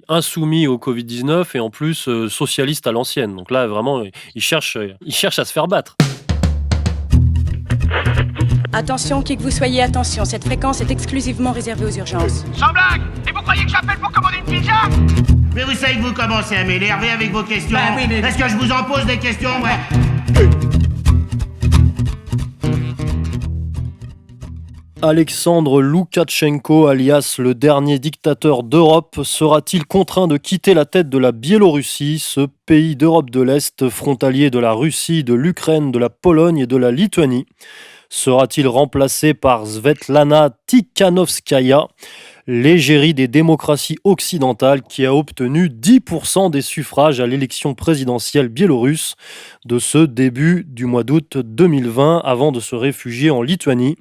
insoumis au Covid-19 et en plus socialiste à l'ancienne. Donc là, vraiment, il cherche à se faire battre. Attention, qui que vous soyez, attention, cette fréquence est exclusivement réservée aux urgences. Sans blague! Et vous croyez que j'appelle pour commander une pizza? Mais vous savez que vous commencez à m'énerver avec vos questions. Bah oui, mais... Est-ce que je vous en pose des questions, ouais? Alexandre Loukachenko, alias le dernier dictateur d'Europe, sera-t-il contraint de quitter la tête de la Biélorussie, ce pays d'Europe de l'Est frontalier de la Russie, de l'Ukraine, de la Pologne et de la Lituanie? Sera-t-il remplacé par Svetlana Tikhanovskaya, l'égérie des démocraties occidentales qui a obtenu 10% des suffrages à l'élection présidentielle biélorusse de ce début du mois d'août 2020 avant de se réfugier en Lituanie?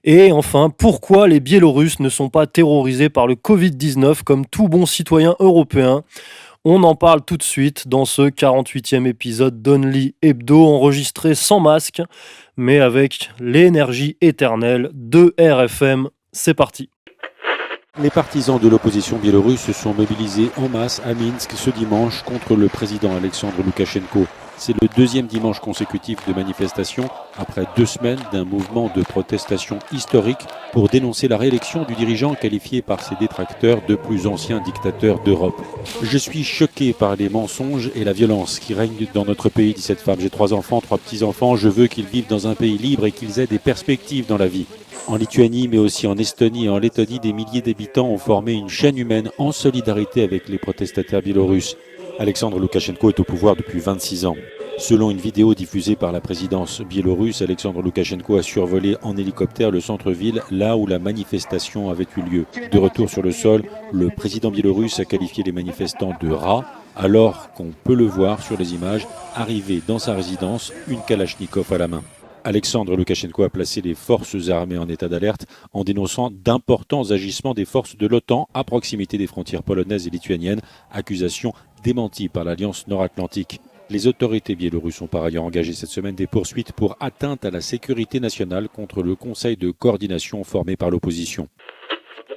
Et enfin, pourquoi les Biélorusses ne sont pas terrorisés par le Covid-19 comme tout bon citoyen européen? On en parle tout de suite dans ce 48e épisode d'Only Hebdo, enregistré sans masque, mais avec l'énergie éternelle de RFM. C'est parti. Les partisans de l'opposition biélorusse se sont mobilisés en masse à Minsk ce dimanche contre le président Alexandre Loukachenko. C'est le deuxième dimanche consécutif de manifestation après 2 semaines d'un mouvement de protestation historique pour dénoncer la réélection du dirigeant qualifié par ses détracteurs de plus ancien dictateur d'Europe. Je suis choqué par les mensonges et la violence qui règnent dans notre pays, dit cette femme. J'ai 3 enfants, 3 petits-enfants, je veux qu'ils vivent dans un pays libre et qu'ils aient des perspectives dans la vie. En Lituanie, mais aussi en Estonie et en Lettonie, des milliers d'habitants ont formé une chaîne humaine en solidarité avec les protestataires biélorusses. Alexandre Loukachenko est au pouvoir depuis 26 ans. Selon une vidéo diffusée par la présidence biélorusse, Alexandre Loukachenko a survolé en hélicoptère le centre-ville, là où la manifestation avait eu lieu. De retour sur le sol, le président biélorusse a qualifié les manifestants de rats, alors qu'on peut le voir sur les images, arriver dans sa résidence, une kalachnikov à la main. Alexandre Loukachenko a placé les forces armées en état d'alerte en dénonçant d'importants agissements des forces de l'OTAN à proximité des frontières polonaises et lituaniennes, accusation démentie par l'Alliance Nord-Atlantique. Les autorités biélorusses ont par ailleurs engagé cette semaine des poursuites pour atteinte à la sécurité nationale contre le Conseil de coordination formé par l'opposition.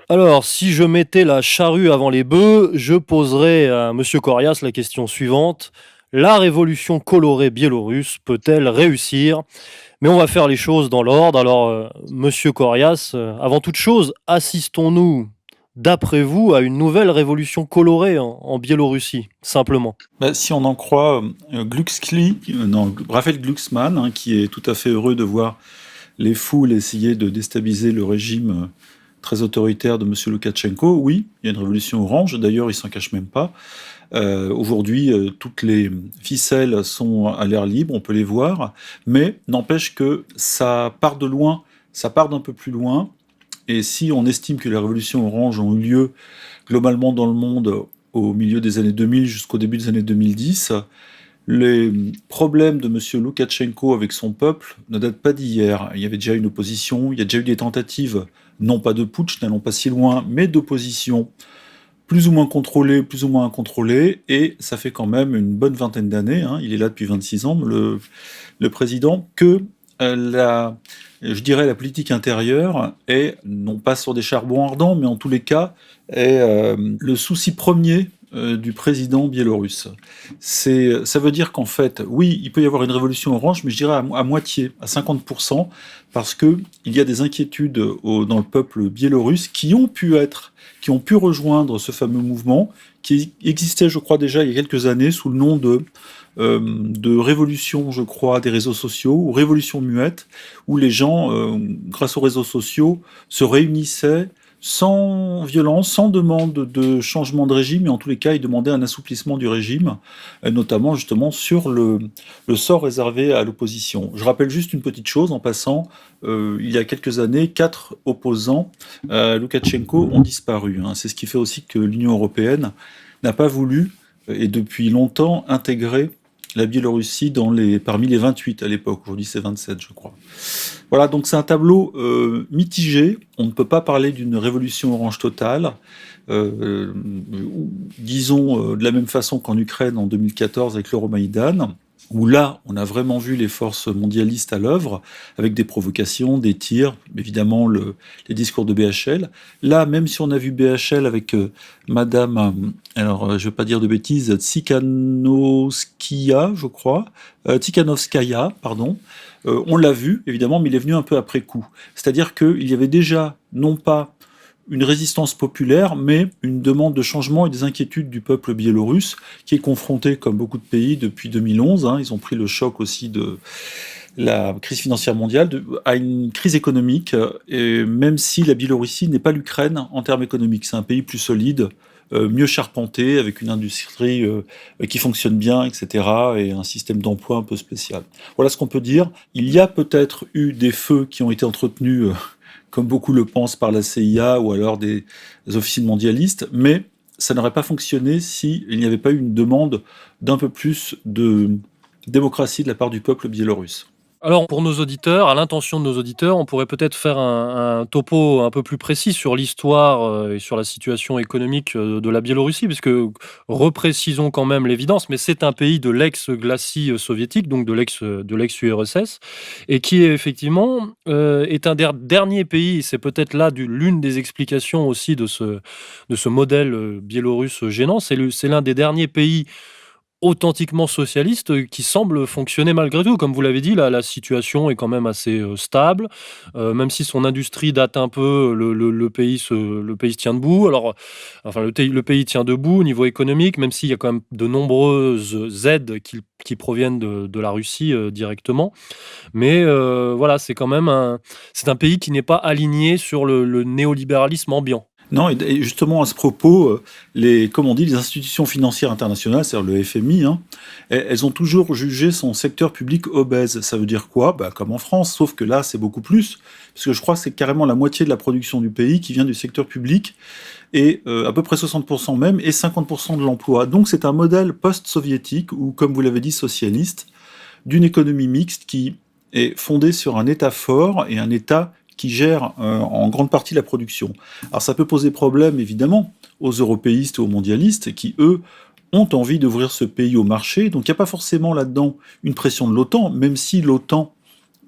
Alors, si je mettais la charrue avant les bœufs, je poserais à M. Corias la question suivante. La révolution colorée biélorusse peut-elle réussir? Mais on va faire les choses dans l'ordre. Alors, Monsieur Corias, avant toute chose, assistons-nous, d'après vous, à une nouvelle révolution colorée en Biélorussie, simplement? Si on en croit Raphaël Glucksmann, qui est tout à fait heureux de voir les foules essayer de déstabiliser le régime très autoritaire de M. Loukachenko, oui, il y a une révolution orange, d'ailleurs il s'en cache même pas. Aujourd'hui, toutes les ficelles sont à l'air libre, on peut les voir, mais n'empêche que ça part de loin, ça part d'un peu plus loin, et si on estime que les révolutions oranges ont eu lieu globalement dans le monde au milieu des années 2000 jusqu'au début des années 2010, les problèmes de M. Loukachenko avec son peuple ne datent pas d'hier. Il y avait déjà une opposition, il y a déjà eu des tentatives, non pas de putsch, n'allons pas si loin, mais d'opposition, plus ou moins contrôlée, plus ou moins incontrôlée, et ça fait quand même une bonne vingtaine d'années, il est là depuis 26 ans, le président, que la politique intérieure est, non pas sur des charbons ardents, mais en tous les cas, est le souci premier du président biélorusse. Ça veut dire qu'en fait, oui, il peut y avoir une révolution orange, mais je dirais à moitié, à 50%, parce qu'il y a des inquiétudes dans le peuple biélorusse qui ont pu rejoindre ce fameux mouvement, qui existait, je crois, déjà il y a quelques années, sous le nom de révolution, je crois, des réseaux sociaux, ou révolution muette, où les gens, grâce aux réseaux sociaux, se réunissaient sans violence, sans demande de changement de régime, et en tous les cas, ils demandaient un assouplissement du régime, notamment justement sur le sort réservé à l'opposition. Je rappelle juste une petite chose en passant, il y a quelques années, 4 opposants à Loukachenko ont disparu. C'est ce qui fait aussi que l'Union européenne n'a pas voulu, et depuis longtemps, intégrer la Biélorussie parmi les 28 à l'époque. Aujourd'hui, c'est 27, je crois. Voilà, donc c'est un tableau mitigé. On ne peut pas parler d'une révolution orange totale. Disons de la même façon qu'en Ukraine en 2014 avec l'Euromaïdan. où là, on a vraiment vu les forces mondialistes à l'œuvre, avec des provocations, des tirs, évidemment les discours de BHL. Là, même si on a vu BHL avec Madame, je ne veux pas dire de bêtises, Tikhanovskaya, je crois, Tikhanovskaya, pardon, on l'a vu, évidemment, mais il est venu un peu après coup. C'est-à-dire qu'il y avait déjà, non pas une résistance populaire, mais une demande de changement et des inquiétudes du peuple biélorusse, qui est confronté, comme beaucoup de pays, depuis 2011, ils ont pris le choc aussi de la crise financière mondiale, à une crise économique, et même si la Biélorussie n'est pas l'Ukraine en termes économiques. C'est un pays plus solide, mieux charpenté, avec une industrie qui fonctionne bien, etc., et un système d'emploi un peu spécial. Voilà ce qu'on peut dire. Il y a peut-être eu des feux qui ont été entretenus comme beaucoup le pensent, par la CIA ou alors des officines mondialistes, mais ça n'aurait pas fonctionné s'il n'y avait pas eu une demande d'un peu plus de démocratie de la part du peuple biélorusse. Alors, pour nos auditeurs, à l'intention de nos auditeurs, on pourrait peut-être faire un topo un peu plus précis sur l'histoire et sur la situation économique de la Biélorussie, puisque reprécisons quand même l'évidence, mais c'est un pays de l'ex-glacis soviétique, donc de l'ex-URSS, et qui effectivement est un des derniers pays, et c'est peut-être là l'une des explications aussi de ce modèle biélorusse gênant, c'est l'un des derniers pays authentiquement socialiste qui semble fonctionner malgré tout. Comme vous l'avez dit, la situation est quand même assez stable, même si son industrie date un peu, le pays se tient debout. Alors, enfin, le pays tient debout au niveau économique, même s'il y a quand même de nombreuses aides qui proviennent de la Russie directement. Mais voilà, c'est quand même c'est un pays qui n'est pas aligné sur le néolibéralisme ambiant. Non, et justement à ce propos, comme on dit, les institutions financières internationales, c'est-à-dire le FMI, elles ont toujours jugé son secteur public obèse. Ça veut dire quoi ? Comme en France, sauf que là, c'est beaucoup plus, parce que je crois que c'est carrément la moitié de la production du pays qui vient du secteur public, et à peu près 60% même, et 50% de l'emploi. Donc c'est un modèle post-soviétique, ou comme vous l'avez dit, socialiste, d'une économie mixte qui est fondée sur un État fort et un État qui gère en grande partie la production. Alors ça peut poser problème, évidemment, aux européistes et aux mondialistes, qui, eux, ont envie d'ouvrir ce pays au marché. Donc il n'y a pas forcément là-dedans une pression de l'OTAN, même si l'OTAN,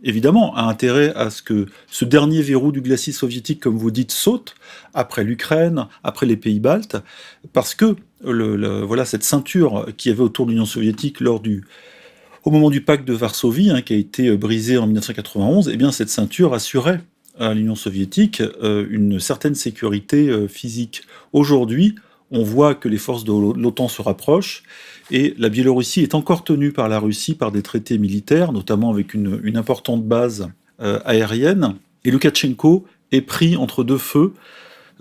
évidemment, a intérêt à ce que ce dernier verrou du glacis soviétique, comme vous dites, saute, après l'Ukraine, après les pays baltes, parce que voilà, cette ceinture qu'il y avait autour de l'Union soviétique au moment du pacte de Varsovie, qui a été brisé en 1991, eh bien cette ceinture assurait à l'Union soviétique une certaine sécurité physique. Aujourd'hui, on voit que les forces de l'OTAN se rapprochent et la Biélorussie est encore tenue par la Russie par des traités militaires, notamment avec une importante base aérienne. Et Loukachenko est pris entre deux feux.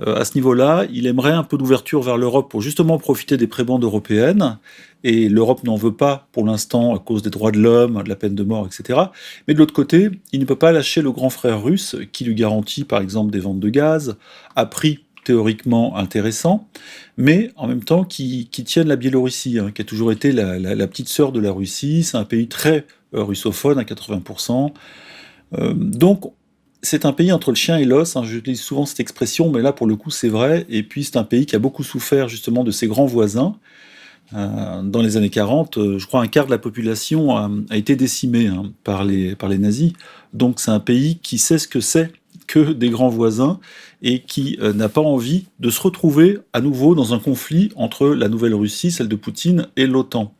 À ce niveau-là, il aimerait un peu d'ouverture vers l'Europe pour justement profiter des prébendes européennes. Et l'Europe n'en veut pas pour l'instant à cause des droits de l'homme, de la peine de mort, etc. Mais de l'autre côté, il ne peut pas lâcher le grand frère russe qui lui garantit par exemple des ventes de gaz à prix théoriquement intéressant, mais en même temps qui tiennent la Biélorussie, qui a toujours été la petite sœur de la Russie. C'est un pays très russophone à 80%. Donc c'est un pays entre le chien et l'os, j'utilise souvent cette expression, mais là pour le coup c'est vrai, et puis c'est un pays qui a beaucoup souffert justement de ses grands voisins. Dans les années 40, je crois un quart de la population a été décimée par les nazis, donc c'est un pays qui sait ce que c'est que des grands voisins, et qui n'a pas envie de se retrouver à nouveau dans un conflit entre la Nouvelle-Russie, celle de Poutine, et l'OTAN.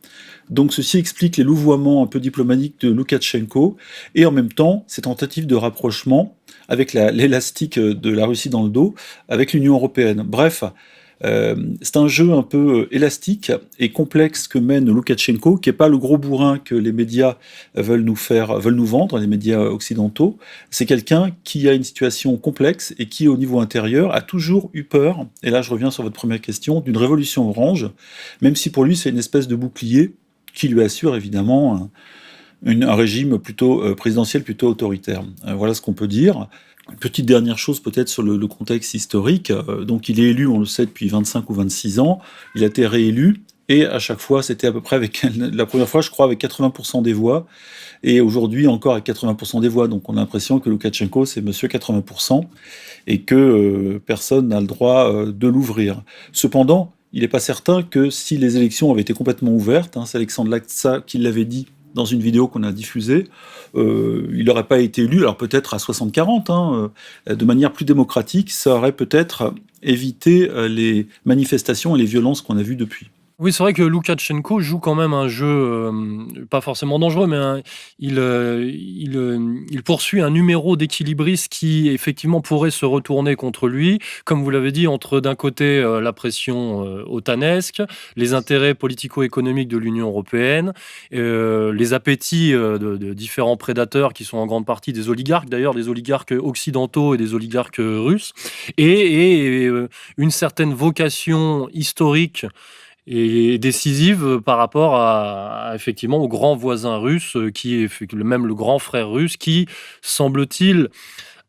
Donc ceci explique les louvoiements un peu diplomatiques de Loukachenko, et en même temps ces tentatives de rapprochement avec l'élastique de la Russie dans le dos, avec l'Union européenne. Bref, c'est un jeu un peu élastique et complexe que mène Loukachenko, qui n'est pas le gros bourrin que les médias veulent nous vendre, les médias occidentaux. C'est quelqu'un qui a une situation complexe et qui, au niveau intérieur, a toujours eu peur, et là je reviens sur votre première question, d'une révolution orange, même si pour lui c'est une espèce de bouclier qui lui assure évidemment un régime plutôt présidentiel, plutôt autoritaire. Voilà ce qu'on peut dire. Une petite dernière chose peut-être sur le contexte historique. Donc il est élu, on le sait, depuis 25 ou 26 ans. Il a été réélu, et à chaque fois, c'était à peu près la première fois, je crois, avec 80% des voix, et aujourd'hui encore avec 80% des voix. Donc on a l'impression que Loukachenko, c'est monsieur 80%, et que personne n'a le droit de l'ouvrir. Cependant, il n'est pas certain que si les élections avaient été complètement ouvertes, c'est Alexandre Latsa qui l'avait dit dans une vidéo qu'on a diffusée, il n'aurait pas été élu, alors peut-être à 60-40, de manière plus démocratique, ça aurait peut-être évité les manifestations et les violences qu'on a vues depuis. Oui, c'est vrai que Loukachenko joue quand même un jeu pas forcément dangereux, mais il poursuit un numéro d'équilibriste qui effectivement pourrait se retourner contre lui. Comme vous l'avez dit, entre d'un côté la pression otanesque, les intérêts politico-économiques de l'Union européenne, les appétits de différents prédateurs qui sont en grande partie des oligarques, d'ailleurs des oligarques occidentaux et des oligarques russes, et une certaine vocation historique et décisive par rapport effectivement au grand voisin russe, qui est même le grand frère russe, qui, semble-t-il,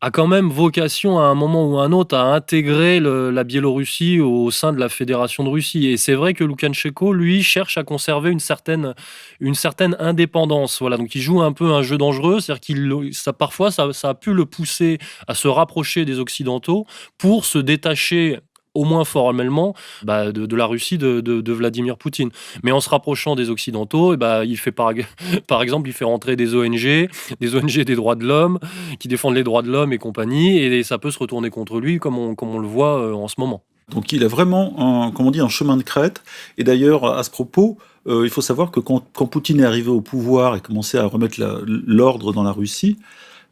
a quand même vocation à un moment ou à un autre à intégrer la Biélorussie au sein de la Fédération de Russie. Et c'est vrai que Loukachenko, lui, cherche à conserver une certaine indépendance. Voilà, donc il joue un peu un jeu dangereux, c'est-à-dire parfois ça a pu le pousser à se rapprocher des Occidentaux pour se détacher au moins formellement, de la Russie de Vladimir Poutine. Mais en se rapprochant des Occidentaux, il fait par exemple, il fait rentrer des ONG des droits de l'homme, qui défendent les droits de l'homme et compagnie, et ça peut se retourner contre lui, comme on le voit en ce moment. Donc il a vraiment un chemin de crête. Et d'ailleurs, à ce propos, il faut savoir que quand Poutine est arrivé au pouvoir et commençait à remettre l'ordre dans la Russie,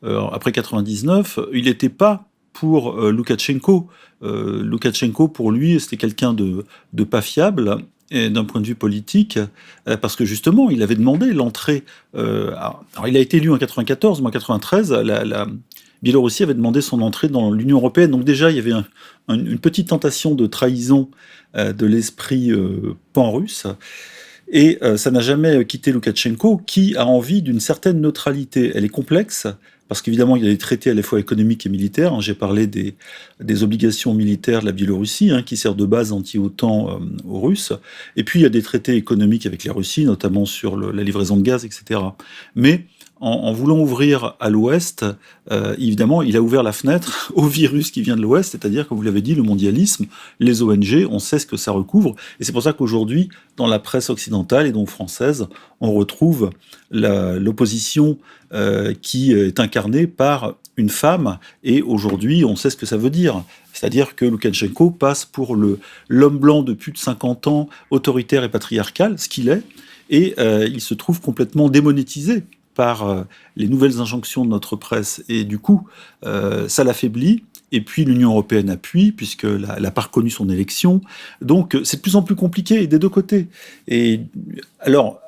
après 99, il n'était pas pour Loukachenko. Loukachenko, pour lui, c'était quelqu'un de pas fiable, et d'un point de vue politique, parce que justement, il avait demandé l'entrée. Alors, il a été élu en 94, mais en 93, la Biélorussie avait demandé son entrée dans l'Union européenne. Donc déjà, il y avait une petite tentation de trahison de l'esprit pan-russe. Et ça n'a jamais quitté Loukachenko, qui a envie d'une certaine neutralité. Elle est complexe, parce qu'évidemment, il y a des traités à la fois économiques et militaires. J'ai parlé des obligations militaires de la Biélorussie, qui sert de base anti-OTAN aux Russes. Et puis, il y a des traités économiques avec la Russie, notamment sur la livraison de gaz, etc. Mais en voulant ouvrir à l'Ouest, évidemment, il a ouvert la fenêtre au virus qui vient de l'Ouest, c'est-à-dire, comme vous l'avez dit, le mondialisme, les ONG, on sait ce que ça recouvre. Et c'est pour ça qu'aujourd'hui, dans la presse occidentale et donc française, on retrouve l'opposition qui est incarnée par une femme. Et aujourd'hui, on sait ce que ça veut dire. C'est-à-dire que Loukachenko passe pour l'homme blanc de plus de 50 ans, autoritaire et patriarcal, ce qu'il est, et il se trouve complètement démonétisé par les nouvelles injonctions de notre presse, et du coup, ça l'affaiblit, et puis l'Union européenne appuie, puisqu'elle n'a pas reconnu son élection, donc c'est de plus en plus compliqué des deux côtés. Et alors,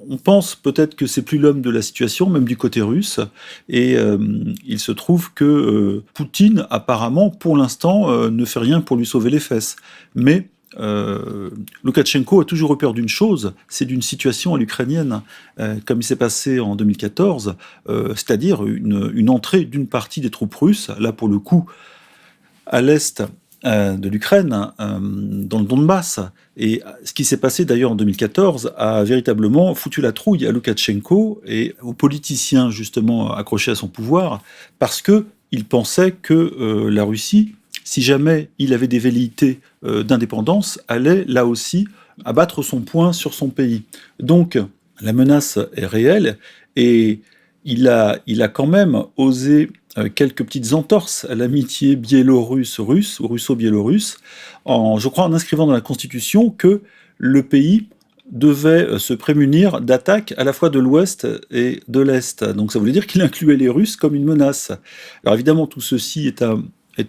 on pense peut-être que c'est plus l'homme de la situation, même du côté russe, et il se trouve que Poutine, apparemment, pour l'instant, ne fait rien pour lui sauver les fesses. Mais Loukachenko a toujours eu peur d'une chose, c'est d'une situation à l'ukrainienne, comme il s'est passé en 2014, c'est-à-dire une entrée d'une partie des troupes russes, là pour le coup, à l'est de l'Ukraine, dans le Donbass. Et ce qui s'est passé d'ailleurs en 2014 a véritablement foutu la trouille à Loukachenko et aux politiciens justement accrochés à son pouvoir, parce qu'ils pensaient que la Russie, si jamais il avait des velléités d'indépendance, allait là aussi abattre son poing sur son pays. Donc la menace est réelle, et il a quand même osé quelques petites entorses à l'amitié biélorusse-russe, ou russo-biélorusse, je crois en inscrivant dans la Constitution que le pays devait se prémunir d'attaques à la fois de l'Ouest et de l'Est. Donc ça voulait dire qu'il incluait les Russes comme une menace. Alors évidemment, tout ceci est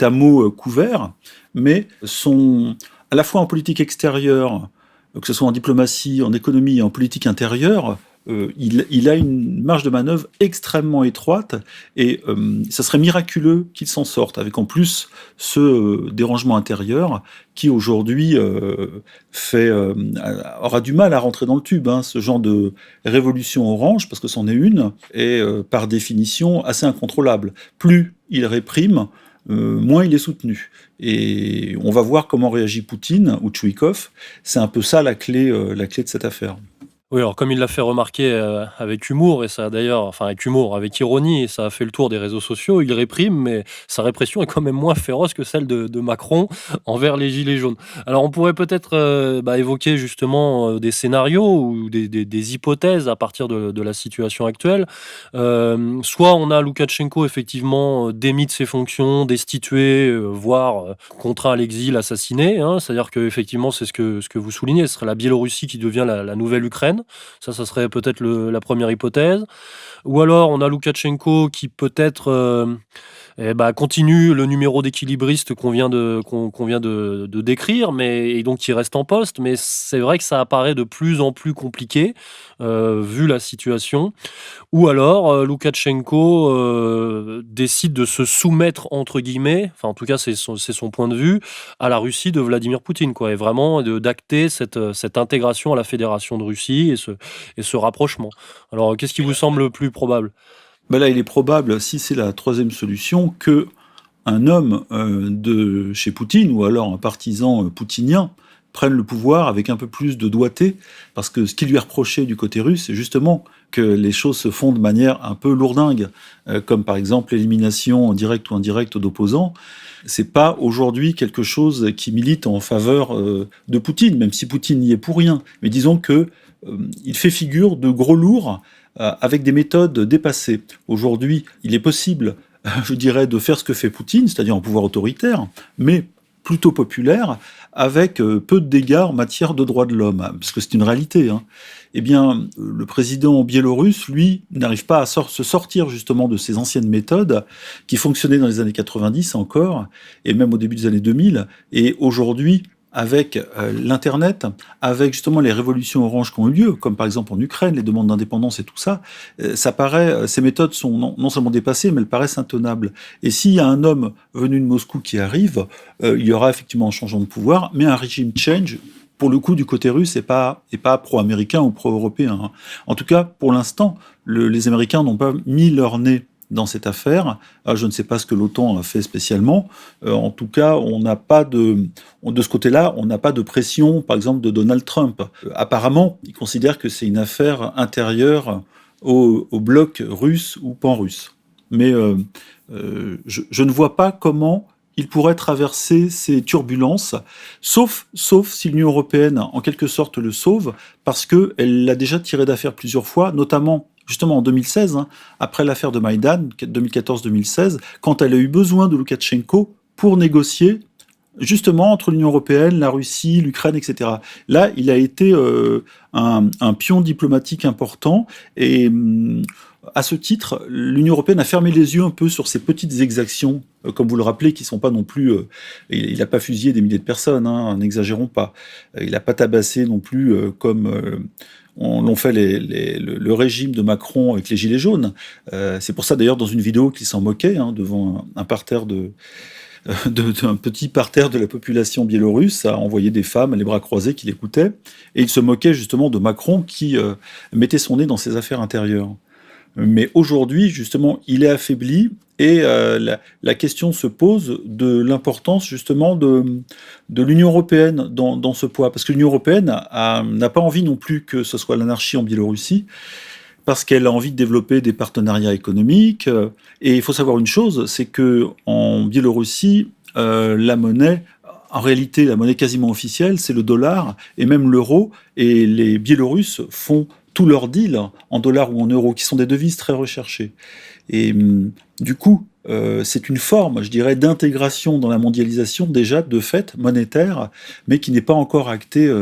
un mot couvert, mais à la fois en politique extérieure, que ce soit en diplomatie, en économie et en politique intérieure, il a une marge de manœuvre extrêmement étroite, et ça serait miraculeux qu'il s'en sorte, avec en plus ce dérangement intérieur qui aujourd'hui aura du mal à rentrer dans le tube. Ce genre de révolution orange, parce que c'en est une, est par définition assez incontrôlable. Plus il réprime, moins il est soutenu. Et on va voir comment réagit Poutine ou Tchoïkov. C'est un peu ça la clé de cette affaire. Oui, alors comme il l'a fait remarquer, avec humour et ça d'ailleurs enfin avec humour, avec ironie et ça a fait le tour des réseaux sociaux, il réprime mais sa répression est quand même moins féroce que celle de Macron envers les gilets jaunes. Alors on pourrait peut-être, évoquer justement, des scénarios ou des hypothèses à partir de la situation actuelle. Soit on a Loukachenko effectivement, démis de ses fonctions, destitué, voire, contraint à l'exil, assassiné, hein. C'est-à-dire qu'effectivement c'est ce que vous soulignez, ce serait la Biélorussie qui devient la nouvelle Ukraine. Ça serait peut-être la première hypothèse. Ou alors on a Loukachenko qui peut-être continue le numéro d'équilibriste qu'on vient de décrire, mais et donc qui reste en poste. Mais c'est vrai que ça apparaît de plus en plus compliqué, vu la situation. Ou alors, Loukachenko, décide de se «soumettre» entre guillemets, enfin en tout cas c'est son point de vue, à la Russie de Vladimir Poutine quoi et vraiment d'acter cette intégration à la Fédération de Russie et ce rapprochement. Alors, qu'est-ce qui vous semble le plus probable? Ben là, il est probable, si c'est la troisième solution, que un homme de chez Poutine, ou alors un partisan poutinien, prenne le pouvoir avec un peu plus de doigté, parce que ce qui lui est reproché du côté russe, c'est justement que les choses se font de manière un peu lourdingue, comme par exemple l'élimination directe ou indirecte d'opposants. C'est pas aujourd'hui quelque chose qui milite en faveur de Poutine, même si Poutine n'y est pour rien. Mais disons que il fait figure de gros lourd avec des méthodes dépassées. Aujourd'hui, il est possible, je dirais, de faire ce que fait Poutine, c'est-à-dire un pouvoir autoritaire, mais plutôt populaire, avec peu de dégâts en matière de droits de l'homme, parce que c'est une réalité. Eh bien, le président biélorusse, lui, n'arrive pas à se sortir justement de ces anciennes méthodes qui fonctionnaient dans les années 90 encore, et même au début des années 2000, et aujourd'hui, avec l'Internet, avec justement les révolutions oranges qui ont eu lieu, comme par exemple en Ukraine, les demandes d'indépendance et tout ça, ces méthodes sont non seulement dépassées, mais elles paraissent intenables. Et s'il y a un homme venu de Moscou qui arrive, il y aura effectivement un changement de pouvoir, mais un régime change, pour le coup, du côté russe, et pas pro-américain ou pro-européen. En tout cas, pour l'instant, les Américains n'ont pas mis leur nez dans cette affaire. Je ne sais pas ce que l'OTAN a fait spécialement. En tout cas, de ce côté-là, on n'a pas de pression, par exemple, de Donald Trump. Apparemment, il considère que c'est une affaire intérieure au bloc russe ou pan-russe. Mais je ne vois pas comment il pourrait traverser ces turbulences, sauf si l'Union européenne, en quelque sorte, le sauve, parce qu'elle l'a déjà tiré d'affaire plusieurs fois, notamment justement en 2016, après l'affaire de Maïdan, 2014-2016, quand elle a eu besoin de Loukachenko pour négocier justement entre l'Union européenne, la Russie, l'Ukraine, etc. Là, il a été un pion diplomatique important et à ce titre, l'Union européenne a fermé les yeux un peu sur ces petites exactions, comme vous le rappelez, qui ne sont pas non plus... il n'a pas fusillé des milliers de personnes, n'exagérons pas. Il n'a pas tabassé non plus comme... l'ont fait le régime de Macron avec les Gilets jaunes. C'est pour ça d'ailleurs dans une vidéo qu'il s'en moquait, devant un parterre un petit parterre de la population biélorusse, à envoyer des femmes les bras croisés qui l'écoutaient, et il se moquait justement de Macron qui mettait son nez dans ses affaires intérieures. Mais aujourd'hui, justement, il est affaibli et la question se pose de l'importance justement de l'Union européenne dans ce poids. Parce que l'Union européenne n'a pas envie non plus que ce soit l'anarchie en Biélorussie, parce qu'elle a envie de développer des partenariats économiques. Et il faut savoir une chose, c'est que en Biélorussie, la monnaie, en réalité, la monnaie quasiment officielle, c'est le dollar et même l'euro. Et les Biélorusses font tous leurs deals en dollars ou en euros, qui sont des devises très recherchées. Et du coup, c'est une forme, je dirais, d'intégration dans la mondialisation, déjà de fait monétaire, mais qui n'est pas encore actée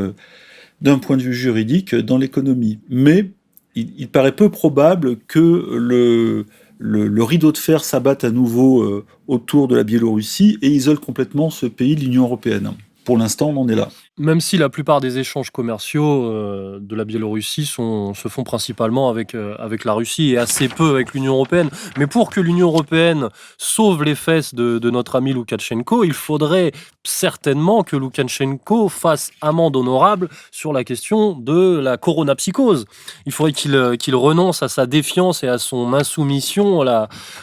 d'un point de vue juridique dans l'économie. Mais il paraît peu probable que le rideau de fer s'abatte à nouveau autour de la Biélorussie et isole complètement ce pays de l'Union européenne. Pour l'instant, on en est là. Même si la plupart des échanges commerciaux de la Biélorussie se font principalement avec la Russie et assez peu avec l'Union européenne. Mais pour que l'Union européenne sauve les fesses de notre ami Loukachenko, il faudrait certainement que Loukachenko fasse amende honorable sur la question de la coronapsychose. Il faudrait qu'il renonce à sa défiance et à son insoumission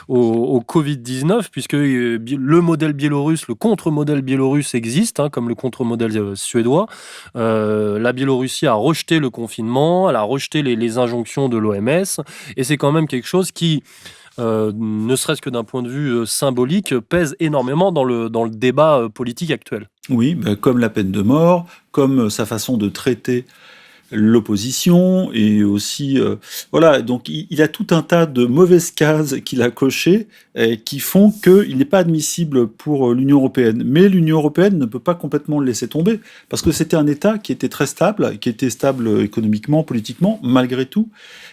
au Covid-19, puisque le modèle biélorusse, le contre-modèle biélorusse existe, comme le contre-modèle suédois. suédois. La Biélorussie a rejeté le confinement, elle a rejeté les injonctions de l'OMS, et c'est quand même quelque chose qui, ne serait-ce que d'un point de vue symbolique, pèse énormément dans le débat politique actuel. Oui, comme la peine de mort, comme sa façon de traiter l'opposition, et aussi voilà, donc il a tout un tas de mauvaises cases qu'il a cochées qui font qu'il n'est pas admissible pour l'Union européenne. Mais l'Union européenne ne peut pas complètement le laisser tomber, parce que c'était un État qui était très stable, qui était stable économiquement, politiquement, malgré tout.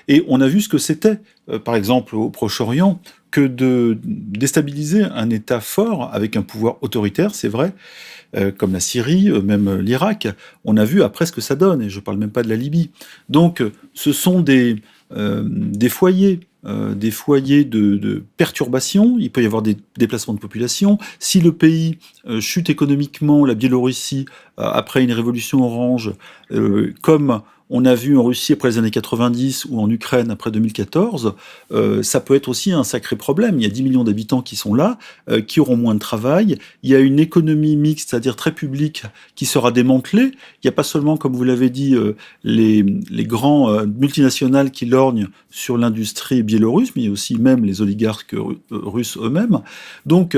Et on a vu ce que c'était, par exemple au Proche-Orient, que de déstabiliser un État fort avec un pouvoir autoritaire, c'est vrai, comme la Syrie, même l'Irak. On a vu après ce que ça donne, et je ne parle même pas de la Libye. Donc ce sont des foyers. Des foyers de perturbation, il peut y avoir des déplacements de population. Si le pays chute économiquement, la Biélorussie, après une révolution orange, comme on a vu en Russie après les années 90 ou en Ukraine après 2014, ça peut être aussi un sacré problème. Il y a 10 millions d'habitants qui sont là, qui auront moins de travail. Il y a une économie mixte, c'est-à-dire très publique, qui sera démantelée. Il n'y a pas seulement, comme vous l'avez dit, les grands multinationales qui lorgnent sur l'industrie biélorusse, mais il y a aussi même les oligarques russes eux-mêmes. Donc,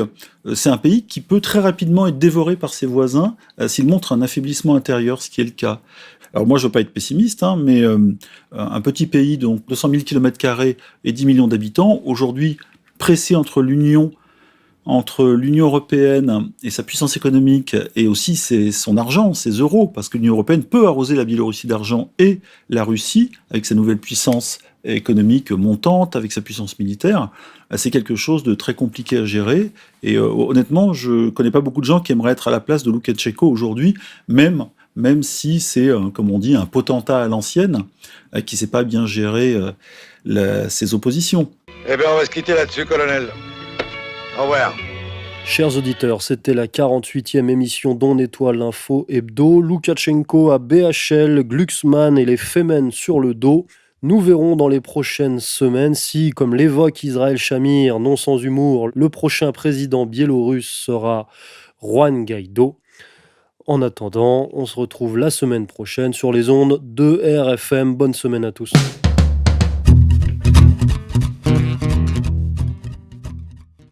c'est un pays qui peut très rapidement être dévoré par ses voisins s'il montre un affaiblissement intérieur, ce qui est le cas. Alors moi, je ne veux pas être pessimiste, mais un petit pays, donc 200 000 km² et 10 millions d'habitants, aujourd'hui pressé entre l'Union européenne et sa puissance économique, et aussi son argent, ses euros, parce que l'Union européenne peut arroser la Biélorussie d'argent et la Russie, avec sa nouvelle puissance économique montante, avec sa puissance militaire, c'est quelque chose de très compliqué à gérer. Et honnêtement, je ne connais pas beaucoup de gens qui aimeraient être à la place de Loukachenko aujourd'hui, même si c'est, comme on dit, un potentat à l'ancienne, qui ne sait pas bien gérer ses oppositions. Eh bien, on va se quitter là-dessus, colonel. Au revoir. Chers auditeurs, c'était la 48e émission d'On Nettoie l'info hebdo. Loukachenko à BHL, Glucksmann et les Femen sur le dos. Nous verrons dans les prochaines semaines si, comme l'évoque Israël Shamir, non sans humour, le prochain président biélorusse sera Juan Guaido. En attendant, on se retrouve la semaine prochaine sur les ondes de RFM. Bonne semaine à tous.